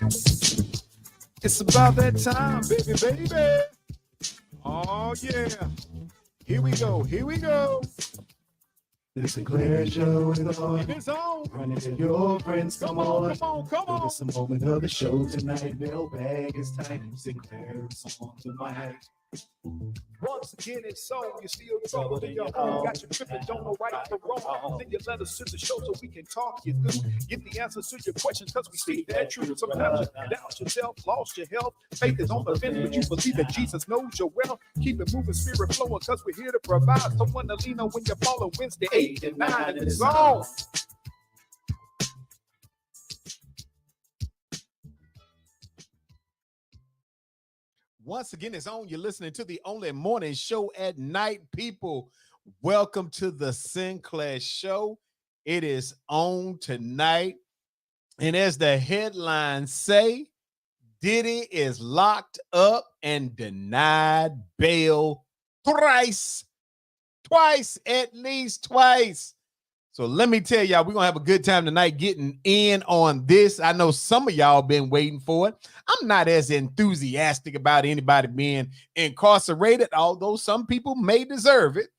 It's about that time, baby, baby. Oh, yeah. Here we go. Here we go. The Sinclair Show is on. It's on. Run it to your friends. Come on. Come on, come on. It's a moment of the show tonight. Mailbag is time. Sinclair's on the mic. Once again, it's on. You're still troubled in your home. Got you tripping, don't know right from wrong. Then you let us to the show so we can talk you through. Get the answers to your questions because we speak that truth. Sometimes you doubt yourself, lost your health. Faith is on the fence, but you believe that Jesus knows your well. Keep it moving, spirit flowing, because we're here to provide someone to lean on when you're falling. Wednesday, 8 and 9, and it's on. Once again, it's on. You're listening to the only morning show at night, people. Welcome to the Sinclair Show. It is on tonight. And as the headlines say, Diddy is locked up and denied bail twice, at least twice. So let me tell y'all, we're going to have a good time tonight getting in on this. I know some of y'all been waiting for it. I'm not as enthusiastic about anybody being incarcerated, although some people may deserve it.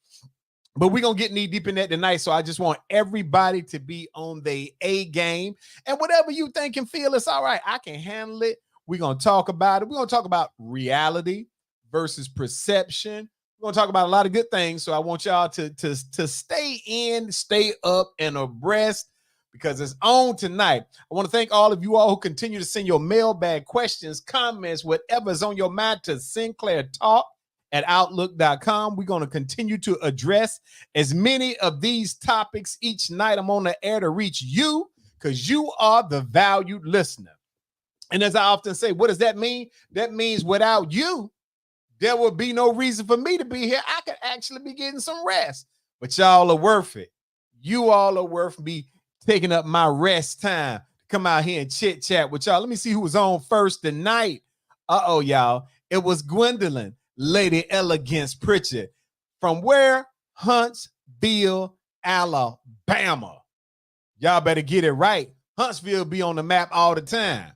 But we're going to get knee deep in that tonight. So I just want everybody to be on their A game. And whatever you think and feel, it's all right. I can handle it. We're going to talk about it. We're going to talk about reality versus perception. We're going to talk about a lot of good things. So I want y'all to stay in, stay up and abreast because it's on tonight. I want to thank all of you all who continue to send your mailbag questions, comments, whatever's on your mind to sinclairtalk@outlook.com. We're going to continue to address as many of these topics each night. I'm on the air to reach you because you are the valued listener. And as I often say, what does that mean? That means without you, there will be no reason for me to be here. I could actually be getting some rest, but y'all are worth it. You all are worth me taking up my rest time to come out here and chit chat with y'all. Let me see who was on first tonight. Uh-oh, y'all. It was Gwendolyn, Lady Elegance Pritchard. From where? Huntsville, Alabama. Y'all better get it right. Huntsville be on the map all the time.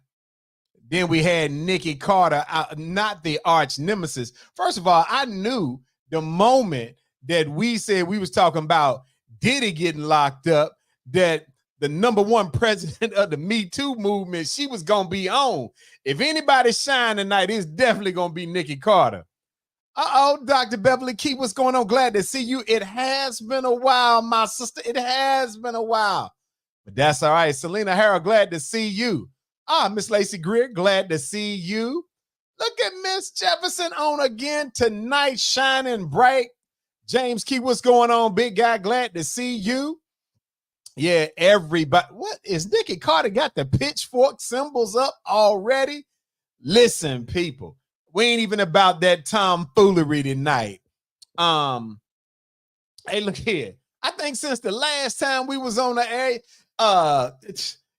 Then we had Nikki Carter, not the arch nemesis. First of all, I knew the moment that we said we was talking about Diddy getting locked up, that the number one president of the Me Too movement, she was going to be on. If anybody shine tonight, it's definitely going to be Nikki Carter. Uh-oh, Dr. Beverly Key, what's going on? Glad to see you. It has been a while, my sister. It has been a while. But that's all right. Selena Harrell, glad to see you. Miss Lacey Greer, glad to see you. Look at Miss Jefferson on again tonight, shining bright. James Key, what's going on, big guy? Glad to see you. Yeah, everybody. What is Nikki Carter got the pitchfork symbols up already? Listen, people, we ain't even about that tomfoolery tonight. Hey, look here. I think since the last time we was on the air,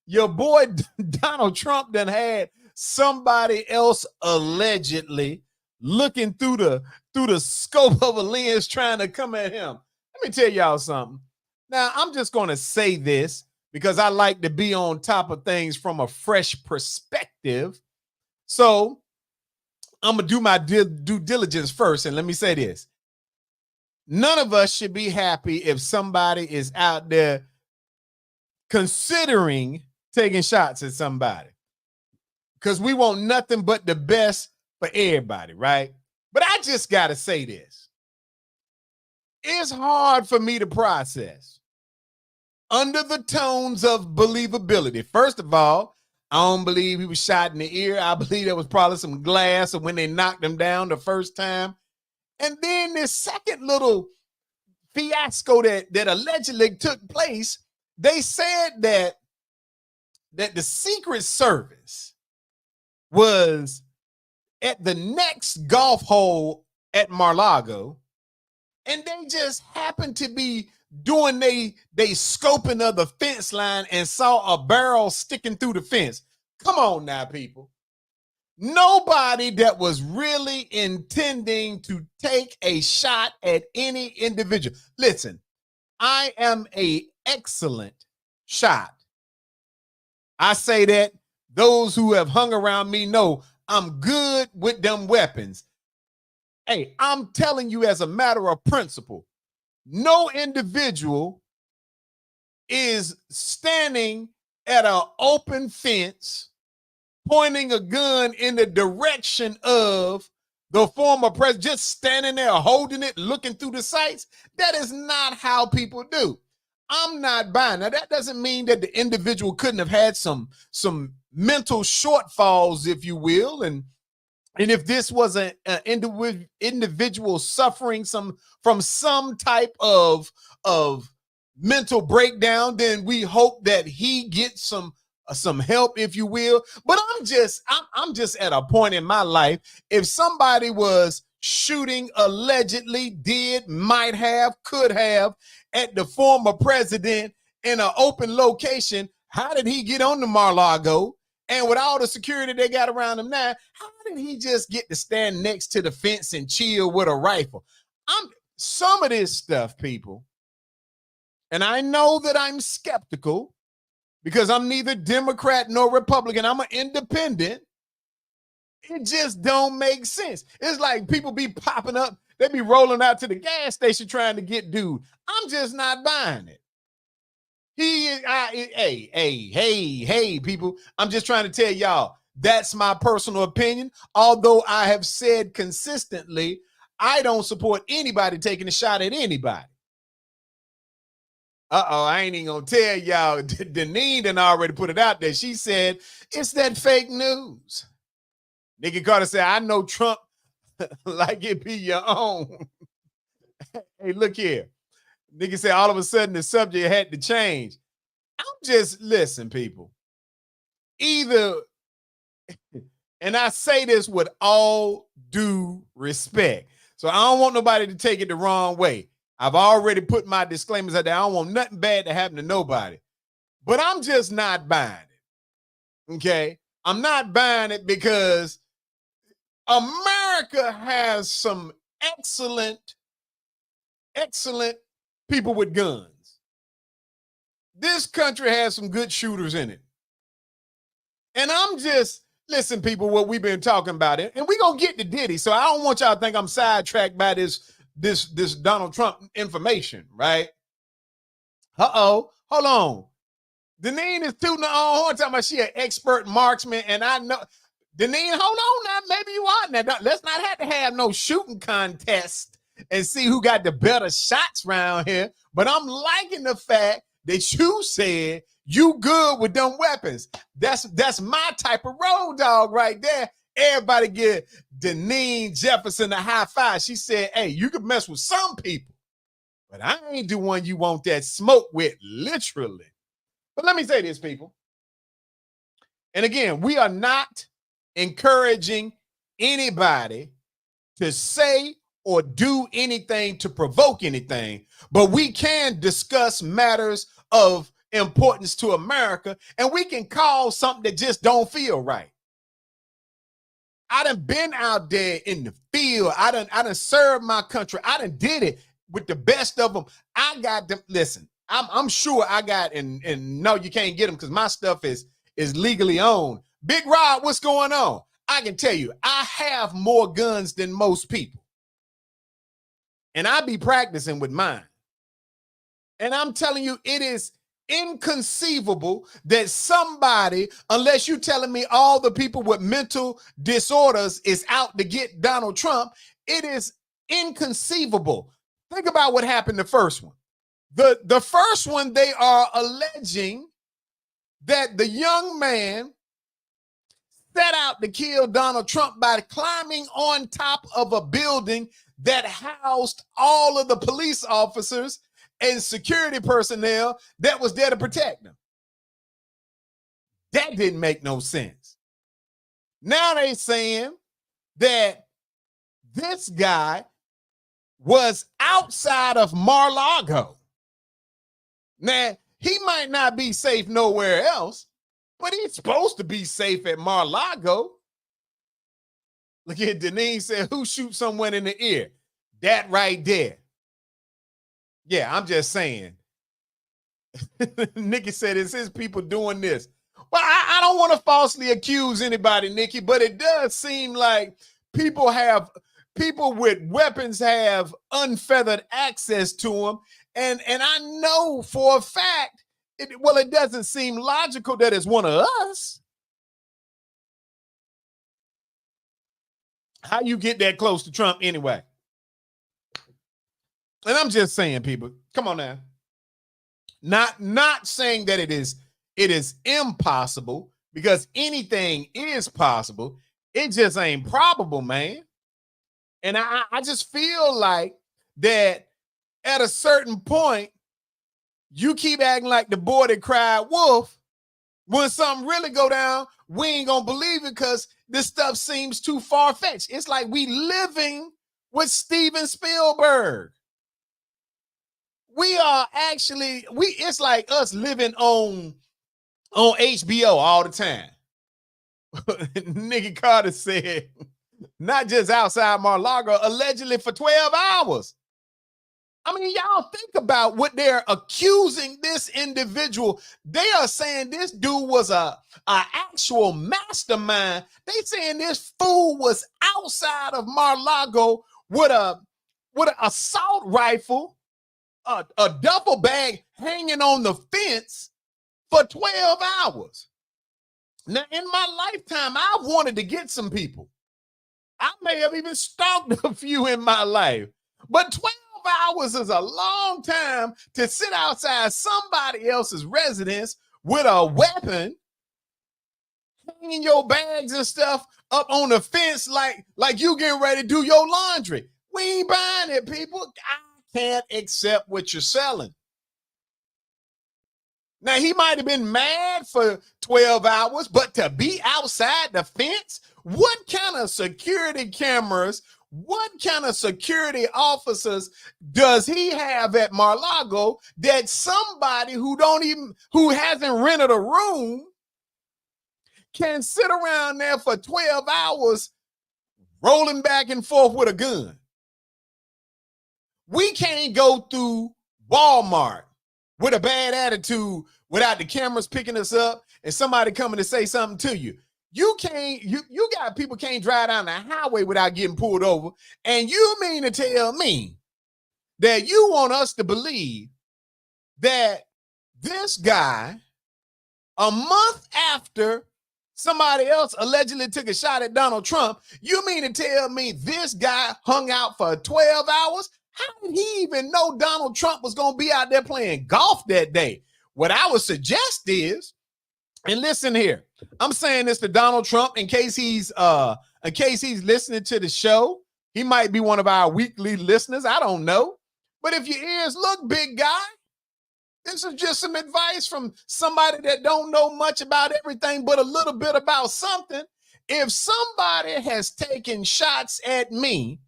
your boy Donald Trump done had somebody else allegedly looking through the scope of a lens trying to come at him. Let me tell y'all something. Now, I'm just going to say this because I like to be on top of things from a fresh perspective. So I'm going to do my due diligence first. And let me say this. None of us should be happy if somebody is out there considering taking shots at somebody, because we want nothing but the best for everybody, right? But I just got to say this. It's hard for me to process under the tones of believability. First of all, I don't believe he was shot in the ear. I believe there was probably some glass when they knocked him down the first time. And then this second little fiasco that allegedly took place, they said that the Secret Service was at the next golf hole at Mar-a-Lago, and they just happened to be doing they scoping of the fence line and saw a barrel sticking through the fence. Come on now, people. Nobody that was really intending to take a shot at any individual. Listen, I am an excellent shot. I say that Those who have hung around me know I'm good with them weapons. Hey, I'm telling you as a matter of principle, no individual is standing at an open fence pointing a gun in the direction of the former president, just standing there holding it, looking through the sights. That is not how people do. I'm not buying. Now, that doesn't mean that the individual couldn't have had some mental shortfalls, if you will, and if this was an individual suffering from some type of mental breakdown, then we hope that he gets some help, if you will. But I'm just at a point in my life. If somebody was shooting allegedly, might have, could have at the former president in an open location, how did he get on the Mar-a-Lago? And with all the security they got around him now, how did he just get to stand next to the fence and chill with a rifle? Some of this stuff, people, and I know that I'm skeptical because I'm neither Democrat nor Republican. I'm an independent. It just don't make sense. It's like people be popping up. They be rolling out to the gas station trying to get dude. I'm just not buying it. Hey, people, I'm just trying to tell y'all, that's my personal opinion. Although I have said consistently, I don't support anybody taking a shot at anybody. I ain't even gonna tell y'all. Deneen done already put it out there. She said, it's that fake news. Nikki Carter said, I know Trump like it be your own. Hey, look here. Nikki said, all of a sudden the subject had to change. Listen, people. Either, and I say this with all due respect, so I don't want nobody to take it the wrong way. I've already put my disclaimers out there. I don't want nothing bad to happen to nobody. But I'm just not buying it. Okay? I'm not buying it because America has some excellent people with guns. This country has some good shooters in it. And listen, people, what we've been talking about it, and we're going to get to Diddy. So I don't want y'all to think I'm sidetracked by this Donald Trump information, right? Hold on. Deneen is tooting her own horn, talking about she an expert marksman, and I know. Deneen, hold on now. Maybe you are now. Let's not have to have no shooting contest and see who got the better shots around here. But I'm liking the fact that you said you good with them weapons. That's my type of road dog right there. Everybody get Deneen Jefferson a high five. She said, hey, you can mess with some people, but I ain't the one you want that smoke with, literally. But let me say this, people. And again, we are not encouraging anybody to say or do anything to provoke anything, but we can discuss matters of importance to America, and we can call something that just don't feel right. I done been out there in the field. I done served my country. I done did it with the best of them. I got them. Listen, I'm sure I got, and no, you can't get them because my stuff is legally owned. Big Rod, what's going on? I can tell you, I have more guns than most people. And I be practicing with mine. And I'm telling you, it is inconceivable that somebody, unless you're telling me all the people with mental disorders is out to get Donald Trump, it is inconceivable. Think about what happened the first one. The first one, they are alleging that the young man set out to kill Donald Trump by climbing on top of a building that housed all of the police officers and security personnel that was there to protect them. That didn't make no sense. Now they saying that this guy was outside of Mar-a-Lago. Now, he might not be safe nowhere else, but he's supposed to be safe at Mar-a-Lago. Look at Deneen said, who shoots someone in the ear? That right there. Yeah, I'm just saying. Nikki said, it's his people doing this. Well, I don't want to falsely accuse anybody, Nikki, but it does seem like people with weapons have unfeathered access to them. And I know for a fact, it doesn't seem logical that it's one of us. How you get that close to Trump anyway? And I'm just saying, people, come on now. Not saying that it is impossible, because anything is possible. It just ain't probable, man. And I just feel like that at a certain point, you keep acting like the boy that cried wolf. When something really go down, we ain't gonna believe it because this stuff seems too far-fetched. It's like we living with Steven Spielberg. We are actually, it's like us living on HBO all the time. Nikki Carter said, not just outside Mar-a-Lago, allegedly for 12 hours. I mean, y'all think about what they're accusing this individual. They are saying this dude was a actual mastermind. They saying this fool was outside of Mar-a-Lago with an assault rifle, a duffel bag hanging on the fence for 12 hours. Now, in my lifetime, I've wanted to get some people. I may have even stalked a few in my life, but 12 hours is a long time to sit outside somebody else's residence with a weapon, hanging your bags and stuff up on the fence like you getting ready to do your laundry. We ain't buying it, people. I can't accept what you're selling. Now, he might have been mad for 12 hours, but to be outside the fence, what kind of security cameras, what kind of security officers does he have at Mar-a-Lago that somebody who hasn't rented a room can sit around there for 12 hours rolling back and forth with a gun? We can't go through Walmart with a bad attitude without the cameras picking us up and somebody coming to say something to you. You got people can't drive down the highway without getting pulled over. And you mean to tell me that you want us to believe that this guy, a month after somebody else allegedly took a shot at Donald Trump, you mean to tell me this guy hung out for 12 hours? How did he even know Donald Trump was going to be out there playing golf that day? What I would suggest is, and listen here, I'm saying this to Donald Trump in case he's listening to the show. He might be one of our weekly listeners. I don't know. But if your ears look, big guy, this is just some advice from somebody that don't know much about everything but a little bit about something. If somebody has taken shots at me,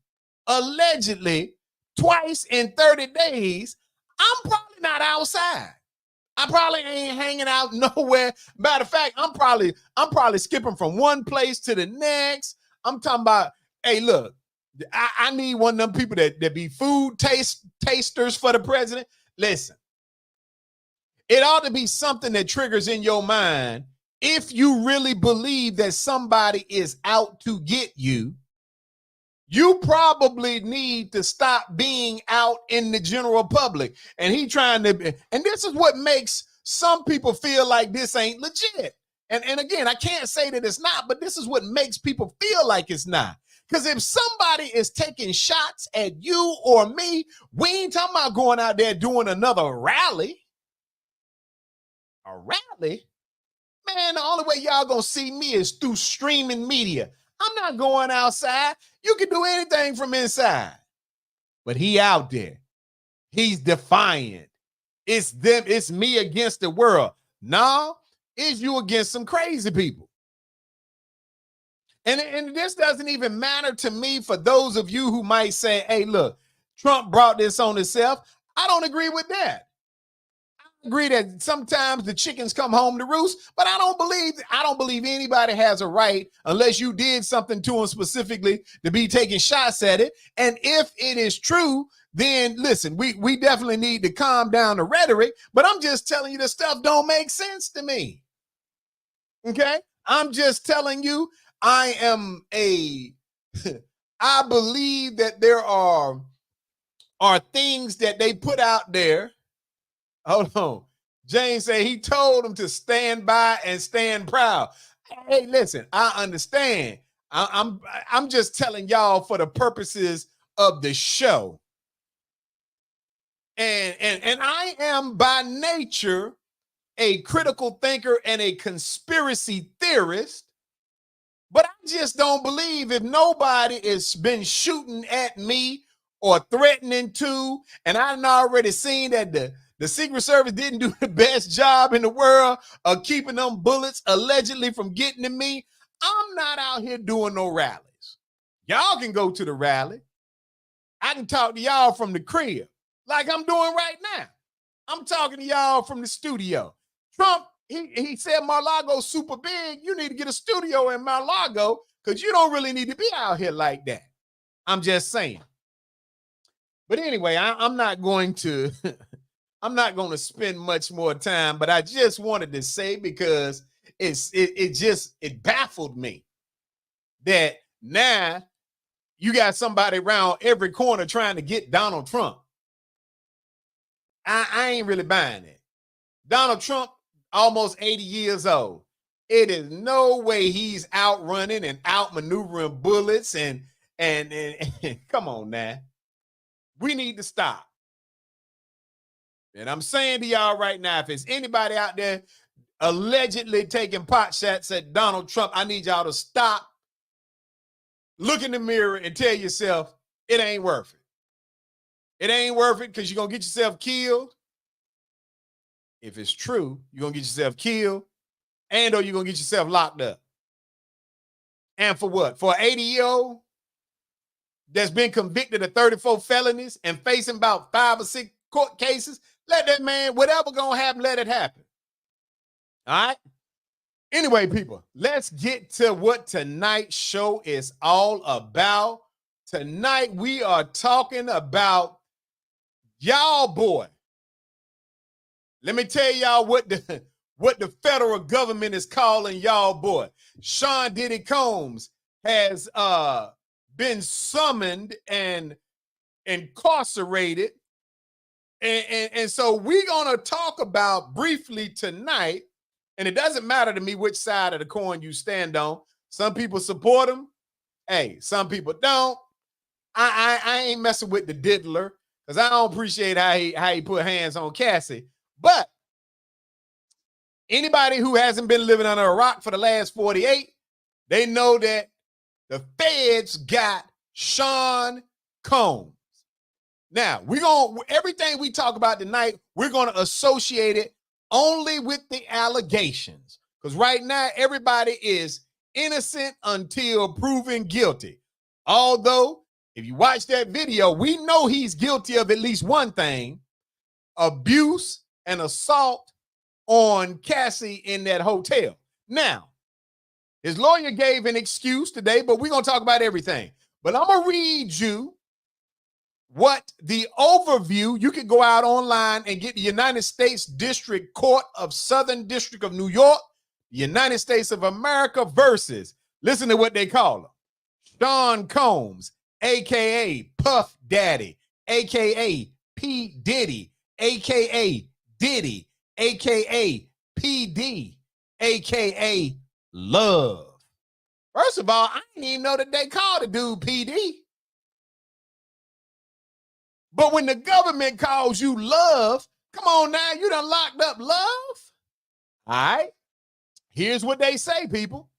allegedly, twice in 30 days, I'm probably not outside. I probably ain't hanging out nowhere. Matter of fact, I'm probably skipping from one place to the next. I'm talking about, hey, look, I need one of them people that be food tasters for the president. Listen, it ought to be something that triggers in your mind. If you really believe that somebody is out to get you, you probably need to stop being out in the general public. And and this is what makes some people feel like this ain't legit. And again, I can't say that it's not, but this is what makes people feel like it's not. Because if somebody is taking shots at you or me, we ain't talking about going out there doing another rally. A rally? Man, the only way y'all gonna see me is through streaming media. I'm not going outside. You can do anything from inside. But he out there. He's defiant. It's them. It's me against the world. No, it's you against some crazy people. And this doesn't even matter to me for those of you who might say, hey, look, Trump brought this on himself. I don't agree with that. I agree that sometimes the chickens come home to roost, but I don't believe anybody has a right, unless you did something to them specifically, to be taking shots at it. And if it is true, then listen, we definitely need to calm down the rhetoric, but I'm just telling you the stuff don't make sense to me. Okay. I'm just telling you, I am a, I believe that there are things that they put out there. Hold on. James said he told them to stand by and stand proud. Hey, listen, I understand. I'm just telling y'all for the purposes of the show. And I am by nature a critical thinker and a conspiracy theorist, but I just don't believe if nobody has been shooting at me or threatening to, and I've already seen that the Secret Service didn't do the best job in the world of keeping them bullets allegedly from getting to me. I'm not out here doing no rallies. Y'all can go to the rally. I can talk to y'all from the crib like I'm doing right now. I'm talking to y'all from the studio. Trump, he said Mar-a-Lago's super big. You need to get a studio in Mar-a-Lago because you don't really need to be out here like that. I'm just saying. But anyway, I'm not going to I'm not going to spend much more time, but I just wanted to say because it baffled me that now you got somebody around every corner trying to get Donald Trump. I ain't really buying it. Donald Trump, almost 80 years old. It is no way he's outrunning and outmaneuvering bullets and come on now. We need to stop. And I'm saying to y'all right now, if there's anybody out there allegedly taking pot shots at Donald Trump, I need y'all to stop, look in the mirror and tell yourself it ain't worth it. It ain't worth it because you're going to get yourself killed. If it's true, you're going to get yourself killed and or you're going to get yourself locked up. And for what? For an 80-year-old that's been convicted of 34 felonies and facing about 5 or 6 court cases, let that man, whatever going to happen, let it happen. All right? Anyway, people, let's get to what tonight's show is all about. Tonight, we are talking about y'all boy. Let me tell y'all what the federal government is calling y'all boy. Sean Diddy Combs has been summoned and incarcerated. And so we're going to talk about briefly tonight, and it doesn't matter to me which side of the coin you stand on. Some people support him. Hey, some people don't. I ain't messing with the Diddler because I don't appreciate how he put hands on Cassie. But anybody who hasn't been living under a rock for the last 48, they know that the feds got Sean Combs. Now, everything we talk about tonight, we're going to associate it only with the allegations. Because right now, everybody is innocent until proven guilty. Although, if you watch that video, we know he's guilty of at least one thing: abuse and assault on Cassie in that hotel. Now, his lawyer gave an excuse today, but we're going to talk about everything. But I'm going to read you what the overview. You can go out online and get the United States District Court of Southern District of New York, the United States of America versus, listen to what they call him, Sean Combs, a.k.a. Puff Daddy, a.k.a. P. Diddy, a.k.a. Diddy, a.k.a. PD, a.k.a. Love. First of all, I didn't even know that they called the dude PD. But when the government calls you Love, come on now, you done locked up Love? All right. Here's what they say, people.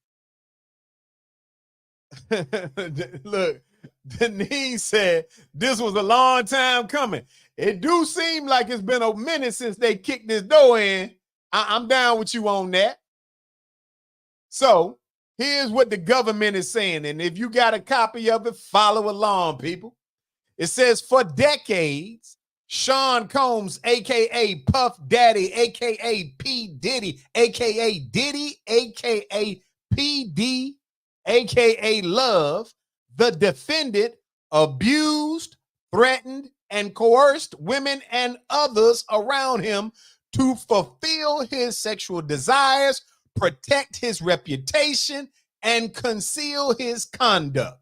Look, Denise said this was a long time coming. It do seem like it's been a minute since they kicked this door in. I'm down with you on that. So here's what the government is saying. And if you got a copy of it, follow along, people. It says, for decades, Sean Combs, a.k.a. Puff Daddy, a.k.a. P. Diddy, a.k.a. Diddy, a.k.a. PD, a.k.a. Love, the defendant, abused, threatened, and coerced women and others around him to fulfill his sexual desires, protect his reputation, and conceal his conduct.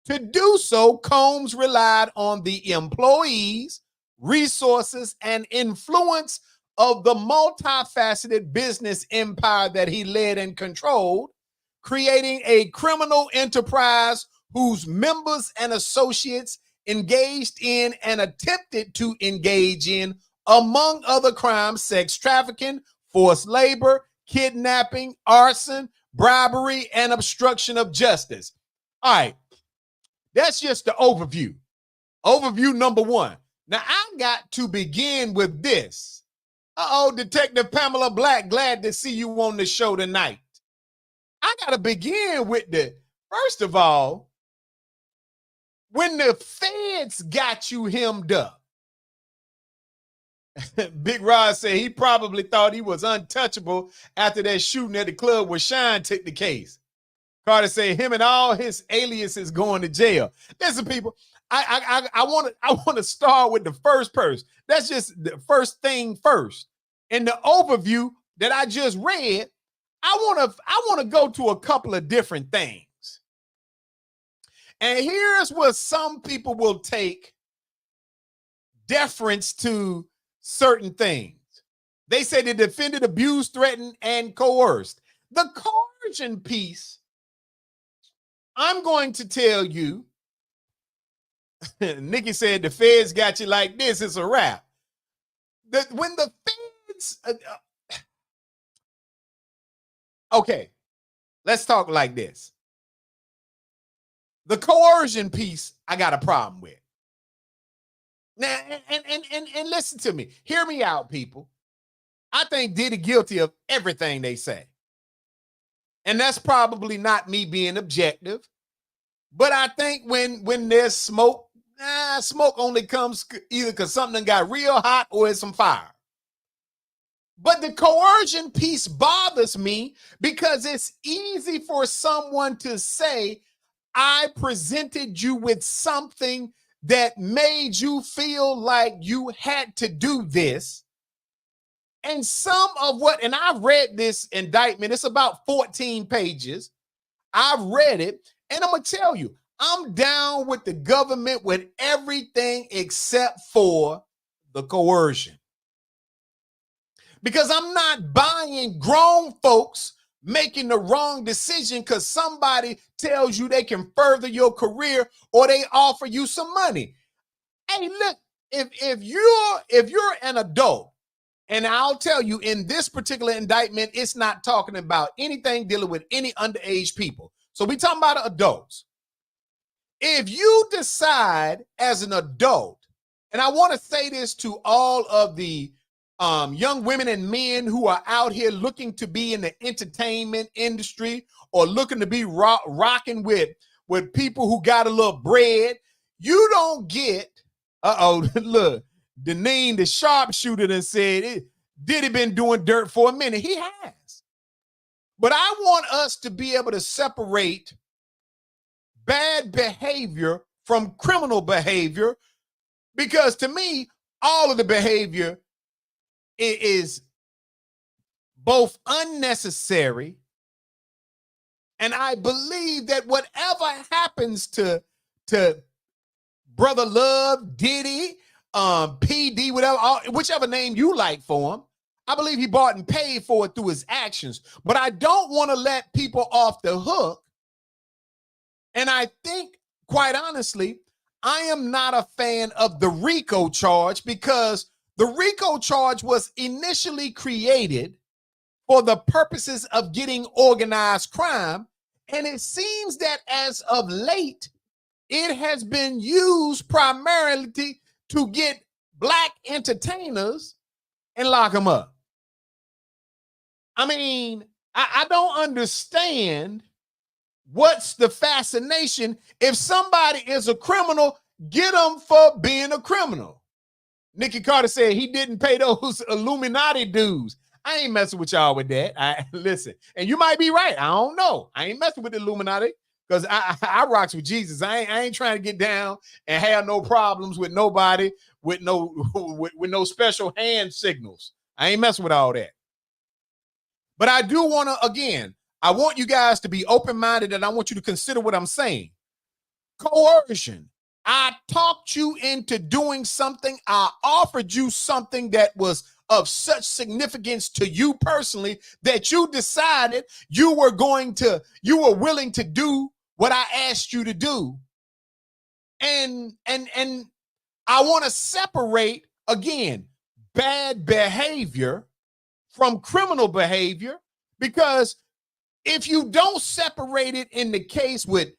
To do so, Combs relied on the employees, resources, and influence of the multifaceted business empire that he led and controlled, creating a criminal enterprise whose members and associates engaged in and attempted to engage in, among other crimes, sex trafficking, forced labor, kidnapping, arson, bribery, and obstruction of justice. All right, that's just the overview. Overview number one. Now, I got to begin with this. Detective Pamela Black, glad to see you on the show tonight. I got to begin with first of all, when the feds got you hemmed up, Big Rod said he probably thought he was untouchable after that shooting at the club where Shine took the case. Carter said him and all his aliases going to jail. Listen, people, I want to start with the first person. That's just the first thing first. In the overview that I just read, I want to go to a couple of different things. And here's where some people will take deference to certain things. They say the defendant abused, threatened, and coerced. The coercion piece, I'm going to tell you, Nikki said the feds got you like this, it's a wrap. When the feds, okay, let's talk like this. The coercion piece, I got a problem with. Now, and listen to me. Hear me out, people. I think Diddy guilty of everything they say. And that's probably not me being objective. But I think when there's smoke, smoke only comes either because something got real hot or it's some fire. But the coercion piece bothers me because it's easy for someone to say, I presented you with something that made you feel like you had to do this. And some of what, and I've read this indictment, it's about 14 pages. I've read it, and I'm going to tell you, I'm down with the government with everything except for the coercion. Because I'm not buying grown folks making the wrong decision because somebody tells you they can further your career or they offer you some money. Hey, look, if you're an adult, and I'll tell you in this particular indictment, it's not talking about anything dealing with any underage people. So we're talking about adults. If you decide as an adult, and I want to say this to all of the young women and men who are out here looking to be in the entertainment industry or looking to be rocking with people who got a little bread, you don't get, look, Deneen, the sharpshooter, done said, Diddy been doing dirt for a minute. He has. But I want us to be able to separate bad behavior from criminal behavior, because to me, all of the behavior is both unnecessary, and I believe that whatever happens to Brother Love, Diddy, PD, whatever, whichever name you like for him, I believe he bought and paid for it through his actions. But I don't want to let people off the hook. And I think, quite honestly, I am not a fan of the RICO charge, because the RICO charge was initially created for the purposes of getting organized crime. And it seems that as of late, it has been used primarily to get black entertainers and lock them up. I mean, I don't understand what's the fascination. If somebody is a criminal, get them for being a criminal. Nikki Carter said he didn't pay those Illuminati dues. I ain't messing with y'all with that. Listen, and you might be right. I don't know. I ain't messing with the Illuminati because I rocks with Jesus. I ain't trying to get down and have no problems with nobody with no special hand signals. I ain't messing with all that. But I do want to, again, I want you guys to be open-minded, and I want you to consider what I'm saying. Coercion. I talked you into doing something. I offered you something that was of such significance to you personally that you decided you were willing to do what I asked you to do. And I want to separate, again, bad behavior from criminal behavior, because if you don't separate it in the case with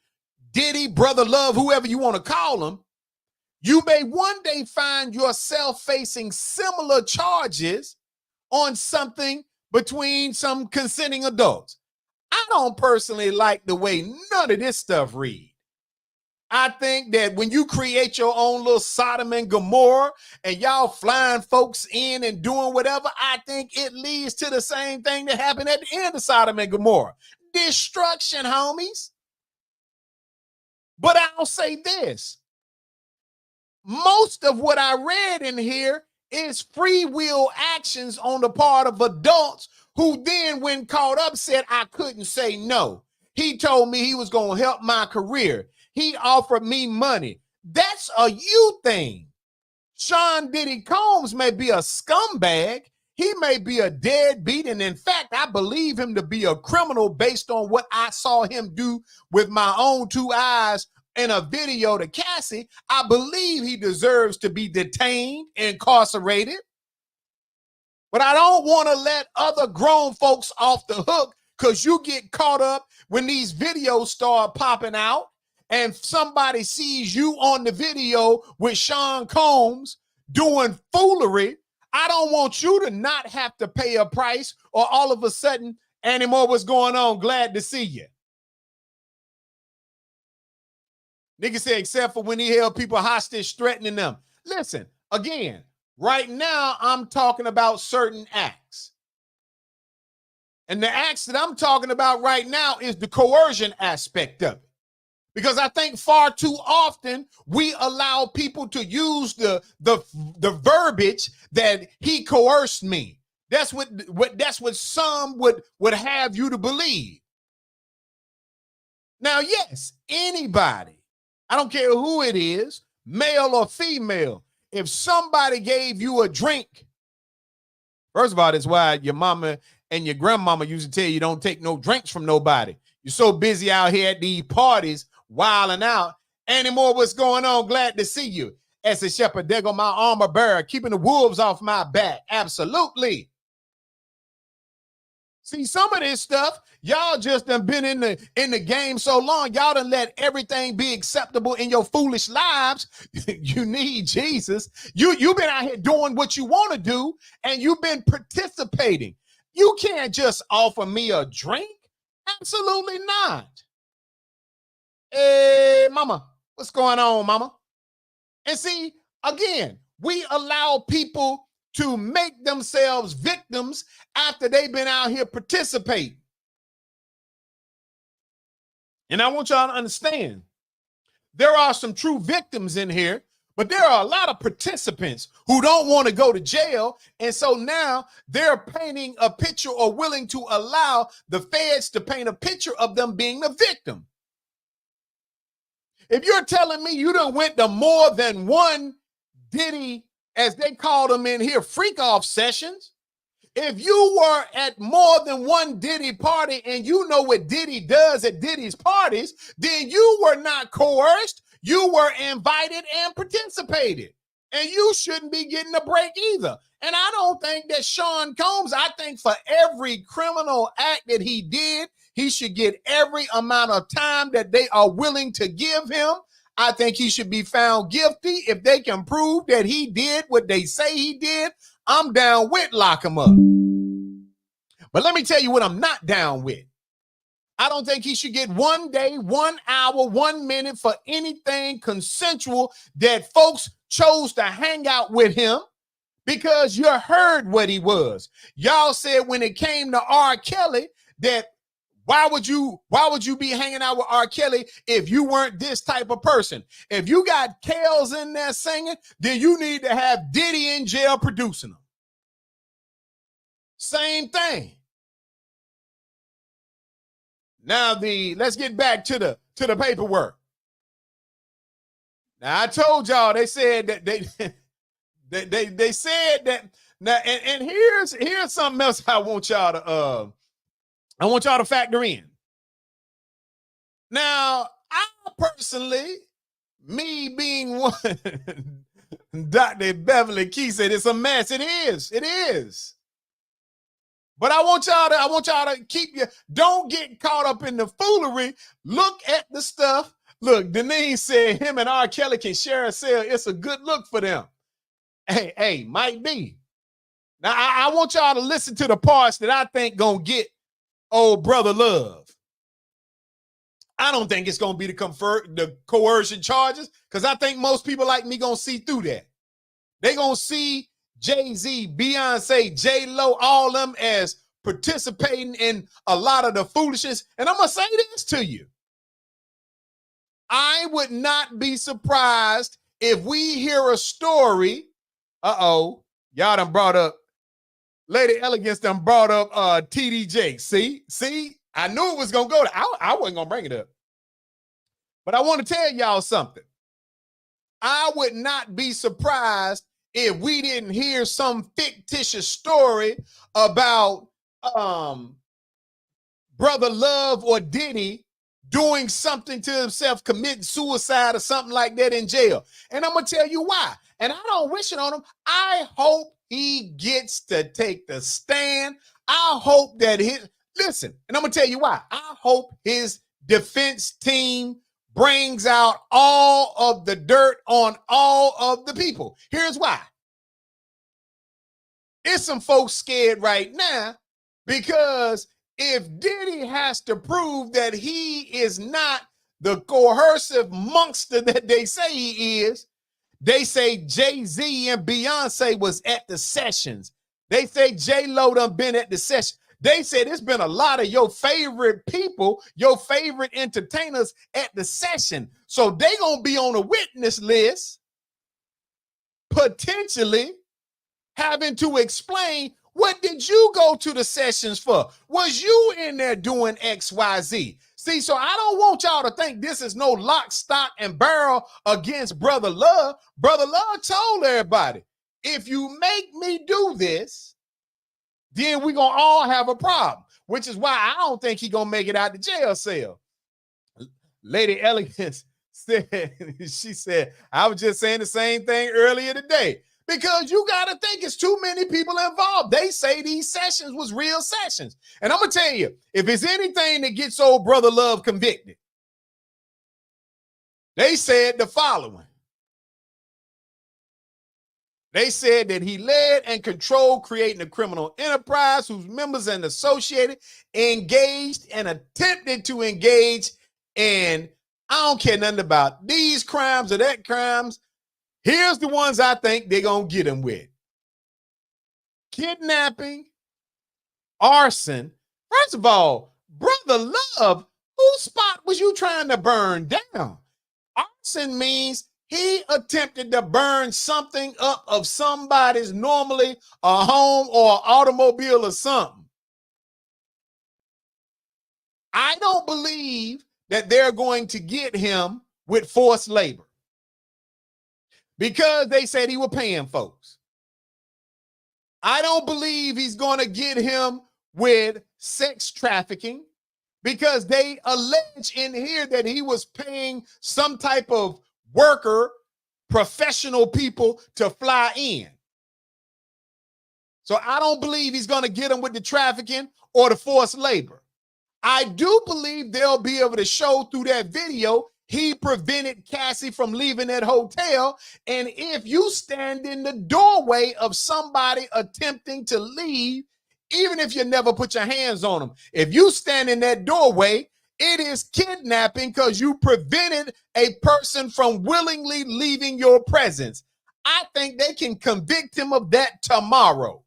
Diddy, Brother Love, whoever you want to call him, you may one day find yourself facing similar charges on something between some consenting adults. I don't personally like the way none of this stuff reads. I think that when you create your own little Sodom and Gomorrah and y'all flying folks in and doing whatever, I think it leads to the same thing that happened at the end of Sodom and Gomorrah. Destruction, homies. But I'll say this. Most of what I read in here is free will actions on the part of adults who then, when caught up, said, I couldn't say no. He told me he was going to help my career. He offered me money. That's a you thing. Sean Diddy Combs may be a scumbag. He may be a deadbeat. And in fact, I believe him to be a criminal based on what I saw him do with my own two eyes in a video to Cassie. I believe he deserves to be detained, incarcerated. But I don't want to let other grown folks off the hook, because you get caught up when these videos start popping out and somebody sees you on the video with Sean Combs doing foolery. I don't want you to not have to pay a price, or all of a sudden, anymore, what's going on? Glad to see you. Nigga said, except for when he held people hostage, threatening them. Listen, again, right now, I'm talking about certain acts. And the acts that I'm talking about right now is the coercion aspect of it. Because I think far too often we allow people to use the verbiage that he coerced me. That's what some would have you to believe. Now, yes, anybody, I don't care who it is, male or female, if somebody gave you a drink, first of all, that's why your mama and your grandmama used to tell you don't take no drinks from nobody. You're so busy out here at these parties, wilding out. Anymore, what's going on? Glad to see you. As a shepherd, there go my armor bearer, keeping the wolves off my back. Absolutely. See, some of this stuff, y'all just done been in the game so long, y'all done let everything be acceptable in your foolish lives. You need Jesus. You've been out here doing what you want to do, and you've been participating. You can't just offer me a drink. Absolutely not. Hey, mama, what's going on, mama? And see, again, we allow people to make themselves victims after they've been out here participating. And I want y'all to understand, there are some true victims in here, but there are a lot of participants who don't want to go to jail. And so now they're painting a picture, or willing to allow the feds to paint a picture of them being the victim. If you're telling me you done went to more than one Diddy, as they call them in here, freak off sessions, if you were at more than one Diddy party and you know what Diddy does at Diddy's parties, then you were not coerced. You were invited and participated. And you shouldn't be getting a break either. And I don't think that Sean Combs, I think for every criminal act that he did, he should get every amount of time that they are willing to give him. I think he should be found guilty. If they can prove that he did what they say he did, I'm down with lock him up. But let me tell you what I'm not down with. I don't think he should get 1 day, 1 hour, 1 minute for anything consensual that folks chose to hang out with him, because you heard what he was. Y'all said when it came to R. Kelly that why would you be hanging out with R. Kelly if you weren't this type of person? If you got Kales in there singing, then you need to have Diddy in jail producing them. Same thing. Now let's get back to the paperwork. Now I told y'all they said that they said that now and here's something else I want y'all to factor in. Now, I personally, me being one, Dr. Beverly Key said it's a mess. It is. But I want y'all to keep don't get caught up in the foolery. Look at the stuff. Look, Denise said him and R. Kelly can share a cell. It's a good look for them. Hey, might be. Now, I want y'all to listen to the parts that I think gonna get old brother love. I don't think it's gonna be the coercion charges, because I think most people like me gonna see through that. They gonna see Jay-Z, Beyonce, J-Lo, all of them as participating in a lot of the foolishness. And I'm gonna say this to you. I would not be surprised if we hear a story. Y'all done brought up, Lady Elegance done brought up TD Jakes. See, I knew it was gonna go there. I wasn't gonna bring it up. But I want to tell y'all something. I would not be surprised if we didn't hear some fictitious story about Brother Love or Diddy doing something to himself, committing suicide or something like that in jail. And I'm going to tell you why. And I don't wish it on him. I hope he gets to take the stand. I hope that listen, and I'm going to tell you why. I hope his defense team brings out all of the dirt on all of the people. Here's why. It's some folks scared right now, because if Diddy has to prove that he is not the coercive monster that they say he is, they say Jay-Z and Beyonce was at the sessions. They say J-Lo done been at the session. They said it's been a lot of your favorite people, your favorite entertainers at the session. So they gonna be on a witness list, potentially having to explain, what did you go to the sessions for? Was you in there doing XYZ? See, so I don't want y'all to think this is no lock, stock, and barrel against Brother Love. Brother Love told everybody, if you make me do this, then we're going to all have a problem, which is why I don't think he's going to make it out the jail cell. Lady Elegance said, she said, I was just saying the same thing earlier today. Because you got to think it's too many people involved. They say these sessions was real sessions. And I'm going to tell you, if it's anything that gets old Brother Love convicted, they said the following. They said that he led and controlled creating a criminal enterprise whose members and associated engaged and attempted to engage in, I don't care nothing about these crimes or that crimes. Here's the ones I think they're going to get him with. Kidnapping, arson. First of all, Brother Love, whose spot was you trying to burn down? Arson means he attempted to burn something up of somebody's, normally a home or an automobile or something. I don't believe that they're going to get him with forced labor, because they said he was paying folks. I don't believe he's going to get him with sex trafficking, because they allege in here that he was paying some type of worker, professional people to fly in. So I don't believe he's going to get him with the trafficking or the forced labor. I do believe they'll be able to show through that video he prevented Cassie from leaving that hotel. And if you stand in the doorway of somebody attempting to leave, even if you never put your hands on them, if you stand in that doorway, it is kidnapping, because you prevented a person from willingly leaving your presence. I think they can convict him of that tomorrow,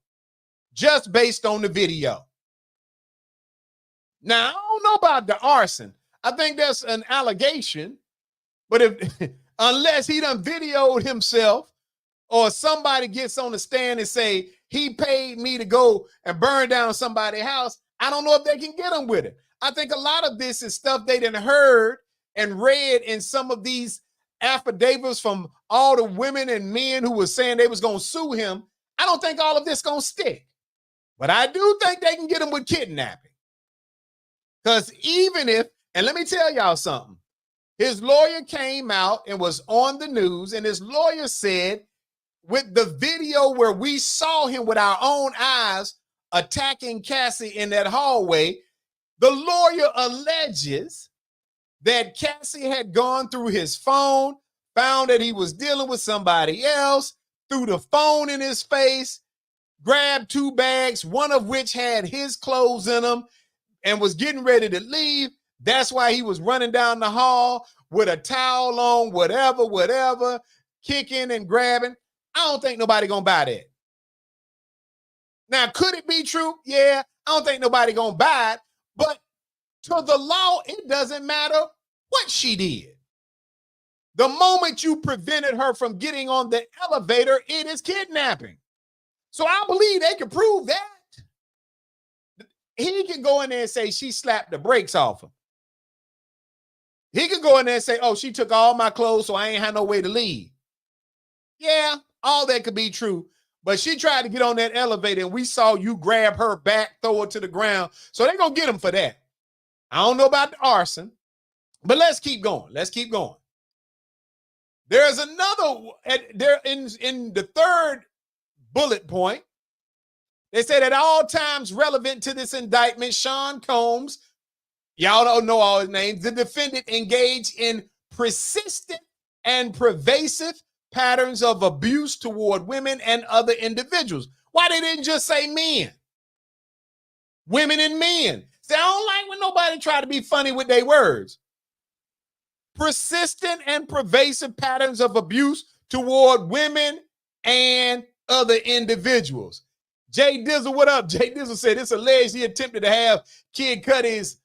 just based on the video. Now, I don't know about the arson. I think that's an allegation, but if unless he done videoed himself, or somebody gets on the stand and say he paid me to go and burn down somebody's house, I don't know if they can get them with it. I think a lot of this is stuff they done heard and read in some of these affidavits from all the women and men who were saying they was going to sue him. I don't think all of this going to stick. But I do think they can get him with kidnapping. Because even if, and let me tell y'all something, his lawyer came out and was on the news, and his lawyer said, with the video where we saw him with our own eyes attacking Cassie in that hallway, the lawyer alleges that Cassie had gone through his phone, found that he was dealing with somebody else, threw the phone in his face, grabbed 2 bags, one of which had his clothes in them, and was getting ready to leave. That's why he was running down the hall with a towel on, whatever, kicking and grabbing. I don't think nobody gonna buy that. Now, could it be true? Yeah, I don't think nobody gonna buy it, but to the law, it doesn't matter what she did. The moment you prevented her from getting on the elevator, it is kidnapping. So I believe they can prove that. He can go in there and say she slapped the brakes off him. He could go in there and say, oh, she took all my clothes, so I ain't had no way to leave. Yeah, all that could be true. But she tried to get on that elevator, and we saw you grab her back, throw her to the ground. So they're going to get him for that. I don't know about the arson, but let's keep going. Let's keep going. There's another, there in the third bullet point, they said at all times relevant to this indictment, Sean Combs, y'all don't know all his names, the defendant engaged in persistent and pervasive patterns of abuse toward women and other individuals. Why they didn't just say men? Women and men. See, I don't like when nobody try to be funny with their words. Persistent and pervasive patterns of abuse toward women and other individuals. Jay Dizzle, what up? Jay Dizzle said it's alleged he attempted to have Kid Cudi's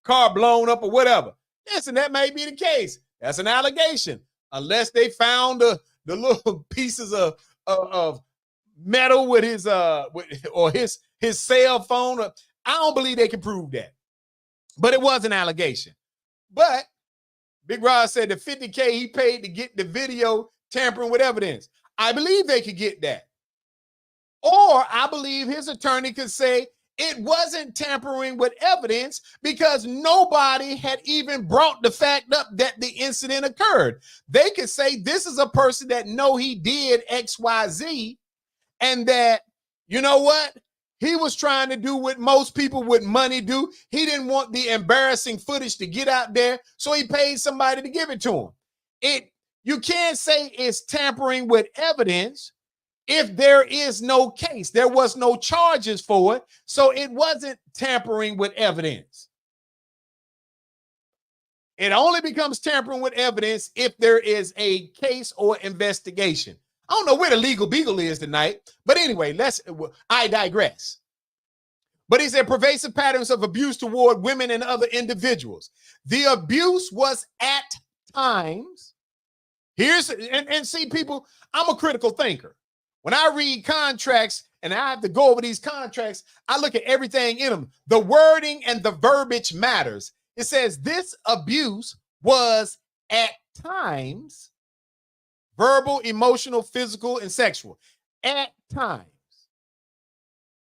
car blown up or whatever. Listen, that may be the case. That's an allegation. Unless they found the little pieces of metal with his or his cell phone. I don't believe they can prove that. But it was an allegation. But Big Rod said the $50K he paid to get the video tampering with evidence. I believe they could get that. Or I believe his attorney could say it wasn't tampering with evidence because nobody had even brought the fact up that the incident occurred. They could say this is a person that know he did XYZ and that, you know what? He was trying to do what most people with money do. He didn't want the embarrassing footage to get out there, so he paid somebody to give it to him. You can't say it's tampering with evidence if there is no case. There was no charges for it, so it wasn't tampering with evidence. It only becomes tampering with evidence if there is a case or investigation. I don't know where the legal beagle is tonight, but anyway, I digress. But he said pervasive patterns of abuse toward women and other individuals. The abuse was at times. And see, people, I'm a critical thinker. When I read contracts and I have to go over these contracts, I look at everything in them. The wording and the verbiage matters. It says this abuse was at times verbal, emotional, physical, and sexual. At times.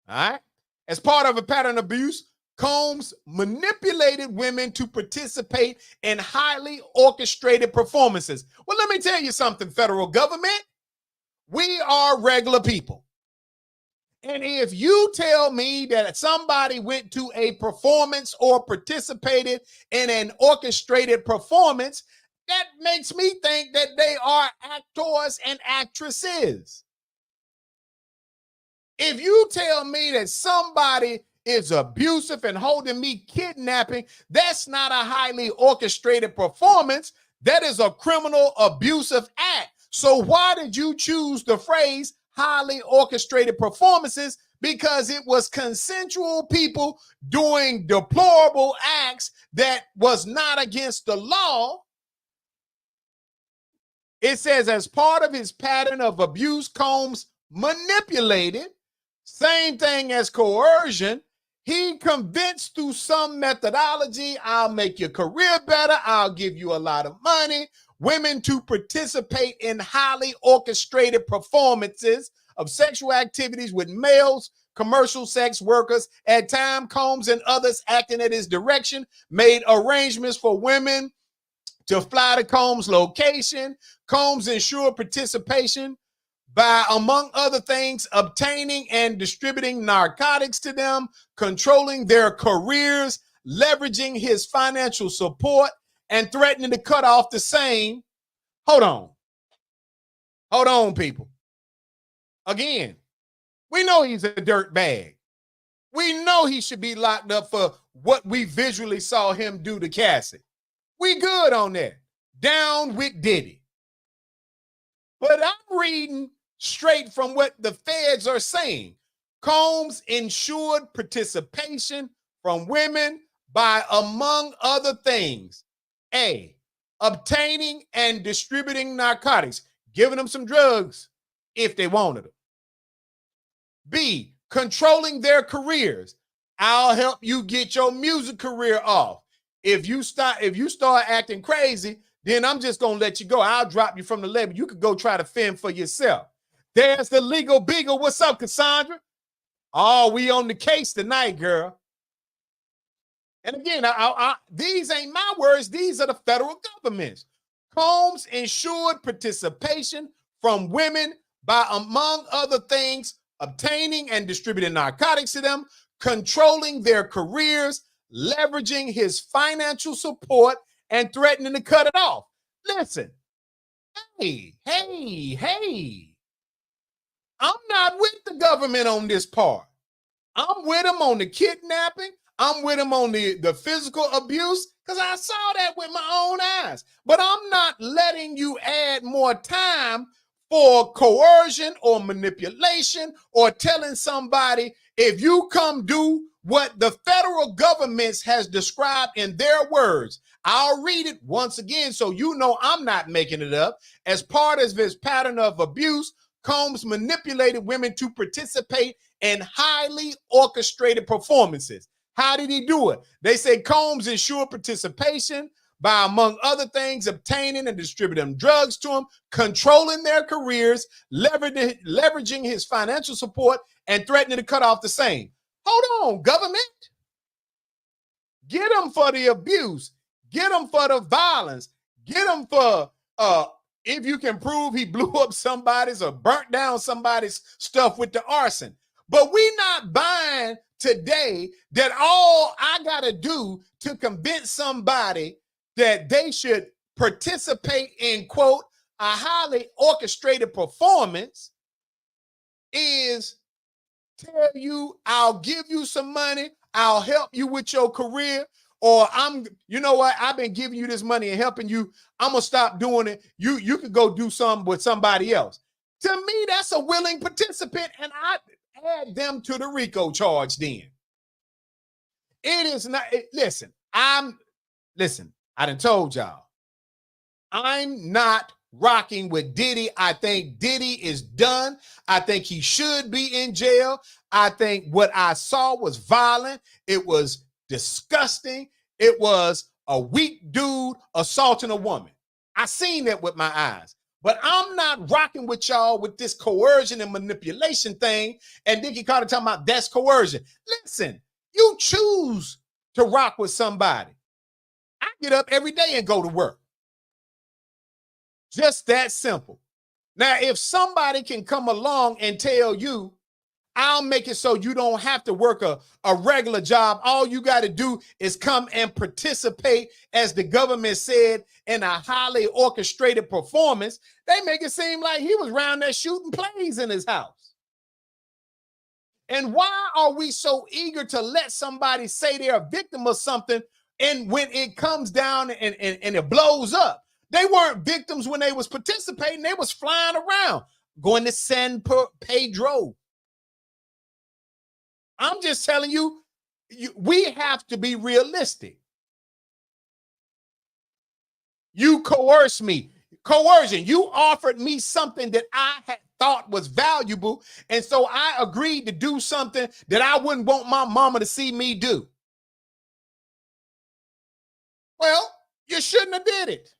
All right? As part of a pattern of abuse, Combs manipulated women to participate in highly orchestrated performances. Well, let me tell you something, federal government. We are regular people. And if you tell me that somebody went to a performance or participated in an orchestrated performance, that makes me think that they are actors and actresses. If you tell me that somebody is abusive and holding me kidnapping, that's not a highly orchestrated performance. That is a criminal abusive act. So why did you choose the phrase highly orchestrated performances? Because it was consensual people doing deplorable acts that was not against the law. It says as part of his pattern of abuse, Combs manipulated, same thing as coercion, He convinced through some methodology, I'll make your career better, I'll give you a lot of money, women to participate in highly orchestrated performances of sexual activities with males, commercial sex workers. At times, Combs and others acting at his direction made arrangements for women to fly to Combs' location. Combs ensured participation by, among other things, obtaining and distributing narcotics to them, controlling their careers, leveraging his financial support, and threatening to cut off the same. Hold on, people. Again, we know he's a dirt bag. We know he should be locked up for what we visually saw him do to Cassie. We good on that. Down with Diddy. But I'm reading straight from what the feds are saying. Combs ensured participation from women by, among other things, A, obtaining and distributing narcotics, giving them some drugs if they wanted them. B, controlling their careers. I'll help you get your music career off. If you start acting crazy, then I'm just going to let you go. I'll drop you from the label. You could go try to fend for yourself. There's the legal beagle. What's up, Cassandra? Oh, we on the case tonight, girl. And again, these ain't my words. These are the federal government's. Combs ensured participation from women by, among other things, obtaining and distributing narcotics to them, controlling their careers, leveraging his financial support, and threatening to cut it off. Listen, hey. I'm not with the government on this part. I'm with them on the kidnapping. I'm with them on the physical abuse because I saw that with my own eyes. But I'm not letting you add more time for coercion or manipulation or telling somebody, if you come do what the federal government has described in their words. I'll read it once again so you know I'm not making it up. As part of his pattern of abuse, Combs manipulated women to participate in highly orchestrated performances. How did he do it? They say Combs ensured participation by, among other things, obtaining and distributing drugs to them, controlling their careers, leveraging his financial support, and threatening to cut off the same. Hold on, government. Get him for the abuse. Get him for the violence. Get him for, if you can prove he blew up somebody's or burnt down somebody's stuff with the arson. But we not buying today that all I got to do to convince somebody that they should participate in, quote, a highly orchestrated performance is tell you, I'll give you some money, I'll help you with your career, or you know what, I've been giving you this money and helping you, I'm going to stop doing it. You could go do something with somebody else. To me, that's a willing participant, and I add them to the RICO charge then. It is not, listen, I done told y'all, I'm not rocking with Diddy. I think Diddy is done. I think he should be in jail. I think what I saw was violent. It was disgusting. It was a weak dude assaulting a woman. I seen that with my eyes. But I'm not rocking with y'all with this coercion and manipulation thing. And Dickie Carter talking about that's coercion. Listen, you choose to rock with somebody. I get up every day and go to work. Just that simple. Now, if somebody can come along and tell you, I'll make it so you don't have to work a regular job. All you got to do is come and participate, as the government said, in a highly orchestrated performance. They make it seem like he was around there shooting plays in his house. And why are we so eager to let somebody say they're a victim of something, and when it comes down and it blows up? They weren't victims when they was participating. They was flying around, going to San Pedro. I'm just telling you, we have to be realistic. You coerced me. Coercion. You offered me something that I thought was valuable. And so I agreed to do something that I wouldn't want my mama to see me do. Well, you shouldn't have did it.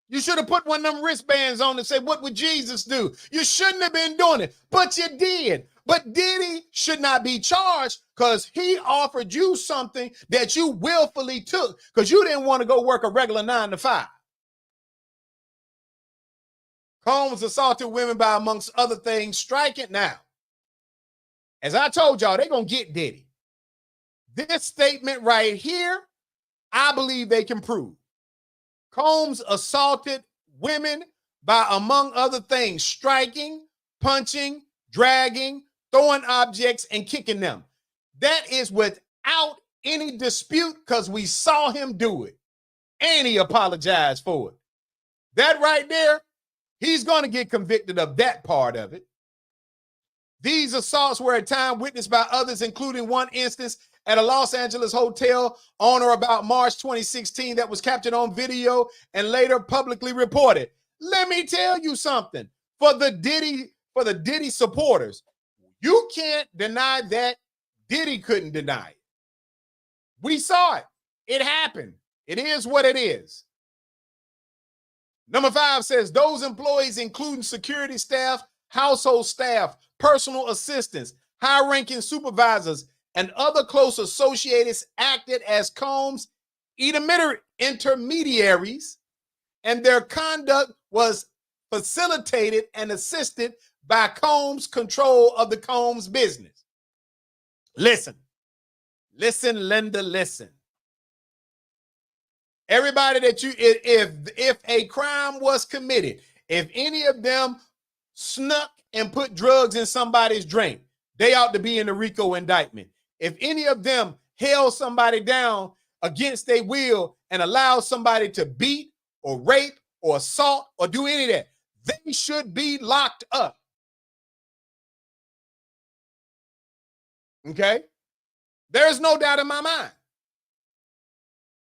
You should have put one of them wristbands on and said, what would Jesus do? You shouldn't have been doing it, but you did. But Diddy should not be charged because he offered you something that you willfully took because you didn't want to go work a regular 9 to 5. Combs assaulted women by, amongst other things, striking. Now, as I told y'all, they're going to get Diddy. This statement right here, I believe they can prove. Combs assaulted women by, among other things, striking, punching, dragging, throwing objects, and kicking them. That is without any dispute because we saw him do it. And he apologized for it. That right there, he's going to get convicted of that part of it. These assaults were at time witnessed by others, including one instance at a Los Angeles hotel on or about March 2016 that was captured on video and later publicly reported. Let me tell you something. For the Diddy supporters, you can't deny that Diddy couldn't deny it. We saw it. It happened. It is what it is. Number 5 says those employees, including security staff, household staff, personal assistants, high-ranking supervisors, and other close associates acted as Combs' intermediaries, and their conduct was facilitated and assisted by Combs' control of the Combs business. Listen, Linda, listen. Everybody that if a crime was committed, if any of them snuck and put drugs in somebody's drink, they ought to be in the RICO indictment. If any of them held somebody down against their will and allowed somebody to beat or rape or assault or do any of that, they should be locked up. Okay? There's no doubt in my mind.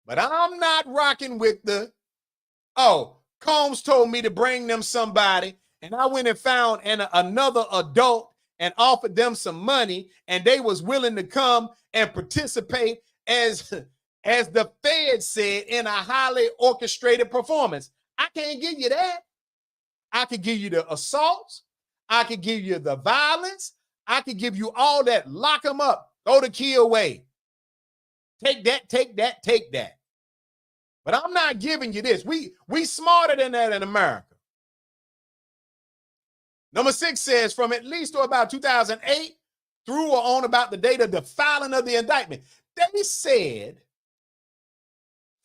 But I'm not rocking with Combs told me to bring them somebody, and I went and found another adult and offered them some money, and they was willing to come and participate as the Fed said, in a highly orchestrated performance. I can't give you that. I could give you the assaults. I could give you the violence. I could give you all that. Lock them up. Throw the key away. Take that, take that, take that. But I'm not giving you this. We smarter than that in America. Number 6 says from at least or about 2008 through or on about the date of the filing of the indictment. They said